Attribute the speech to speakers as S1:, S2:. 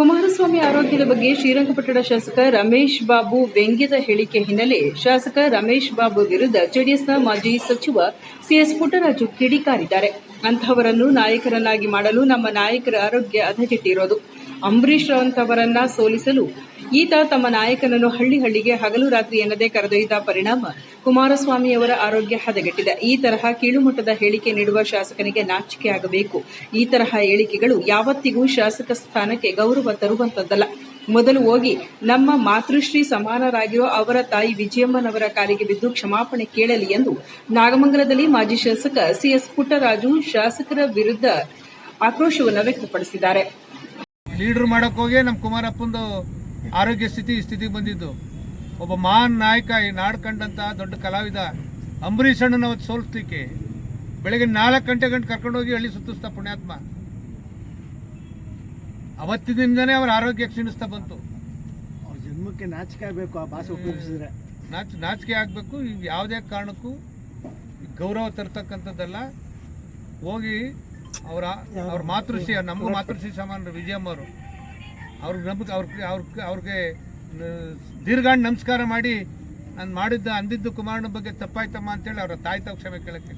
S1: ಕುಮಾರಸ್ವಾಮಿ ಆರೋಗ್ಯದ ಬಗ್ಗೆ ಶ್ರೀರಂಗಪಟ್ಟಣ ಶಾಸಕ ರಮೇಶ್ ಬಾಬು ವ್ಯಂಗ್ಯದ ಹೇಳಿಕೆ ಹಿನ್ನೆಲೆ ಶಾಸಕ ರಮೇಶ್ ಬಾಬು ವಿರುದ್ಧ ಜೆಡಿಎಸ್ನ ಮಾಜಿ ಸಚಿವ ಸಿಎಸ್ ಪುಟ್ಟರಾಜು ಕಿಡಿಕಾರಿದ್ದಾರೆ. ಅಂತಹವರನ್ನು ನಾಯಕರನ್ನಾಗಿ ಮಾಡಲು ನಮ್ಮ ನಾಯಕರ ಆರೋಗ್ಯ ಹದಗೆಟ್ಟಿರೋದು. ಅಂಬರೀಶ್ ಅವರನ್ನ ಸೋಲಿಸಲು ಈತ ತಮ್ಮ ನಾಯಕನನ್ನು ಹಳ್ಳಿಗೆ ಹಗಲು ರಾತ್ರಿ ಎನ್ನದೇ ಕರೆದೊಯ್ದ ಪರಿಣಾಮ ಕುಮಾರಸ್ವಾಮಿಯವರ ಆರೋಗ್ಯ ಹದಗೆಟ್ಟಿದೆ. ಈ ತರಹ ಕೀಳುಮಟ್ಟದ ಹೇಳಿಕೆ ನೀಡುವ ಶಾಸಕನಿಗೆ ನಾಚಿಕೆಯಾಗಬೇಕು. ಈ ತರಹ ಹೇಳಿಕೆಗಳು ಯಾವತ್ತಿಗೂ ಶಾಸಕ ಸ್ಥಾನಕ್ಕೆ ಗೌರವ ತರುವಂತದ್ದಲ್ಲ. ಮೊದಲು ಹೋಗಿ ನಮ್ಮ ಮಾತೃಶ್ರೀ ಸಮಾನರಾಗಿರೋ ಅವರ ತಾಯಿ ವಿಜಯಮ್ಮನವರ ಕಾಲಿಗೆ ಬಿದ್ದು ಕ್ಷಮಾಪಣೆ ಕೇಳಲಿ ಎಂದು ನಾಗಮಂಗಲದಲ್ಲಿ ಮಾಜಿ ಶಾಸಕ ಸಿಎಸ್ ಪುಟ್ಟರಾಜು ಶಾಸಕರ ವಿರುದ್ಧ ಆಕ್ರೋಶವನ್ನು ವ್ಯಕ್ತಪಡಿಸಿದ್ದಾರೆ.
S2: ಲೀಡರ್ ಮಾಡಕ್ ಹೋಗಿ ನಮ್ಮ ಕುಮಾರಪ್ಪಂದು ಆರೋಗ್ಯ ಸ್ಥಿತಿ ಬಂದಿದ್ದು. ಒಬ್ಬ ಮಹಾನ್ ನಾಯಕ, ಈ ನಾಡು ಕಂಡಂತ ದೊಡ್ಡ ಕಲಾವಿದ ಅಂಬರೀಷ್ ಅಣ್ಣನ ಅವತ್ತು ಸೋಲಿಸ್ಲಿಕ್ಕೆ ಬೆಳಗ್ಗೆ 4 ಗಂಟೆ ಕರ್ಕೊಂಡೋಗಿ ಹಳ್ಳಿ ಸುತ್ತಿಸ್ತಾ ಪುಣ್ಯಾತ್ಮ. ಅವತ್ತಿನಿಂದನೇ ಅವರ ಆರೋಗ್ಯ ಕ್ಷೀಣಿಸ್ತಾ ಬಂತು.
S3: ಅವ್ರ ಜನ್ಮಕ್ಕೆ ನಾಚಿಕೆ ಆಗಬೇಕು. ಆ ಭಾಷೆ ಉಪಯೋಗಿಸಿದ್ರೆ
S2: ನಾಚಿಕೆ ಆಗಬೇಕು. ಈಗ ಯಾವುದೇ ಕಾರಣಕ್ಕೂ ಗೌರವ ತರ್ತಕ್ಕಂಥದ್ದಲ್ಲ. ಹೋಗಿ ಅವ್ರ ಮಾತೃಶ್ರೀ, ನಮಗೂ ಮಾತೃಶ್ರೀ ಸಮಾನ ವಿಜಯಮ್ಮ ಅವ್ರಿಗೆ ದೀರ್ಘಾಂಡ್ ನಮಸ್ಕಾರ ಮಾಡಿ ನಾನು ಅಂದಿದ್ದು ಕುಮಾರನ ಬಗ್ಗೆ ತಪ್ಪಾಯ್ತಮ್ಮ ಅಂತೇಳಿ ಅವರ ತಾಯಿ ತಾವು ಕ್ಷಮೆ ಕೇಳಕ್ಕೆ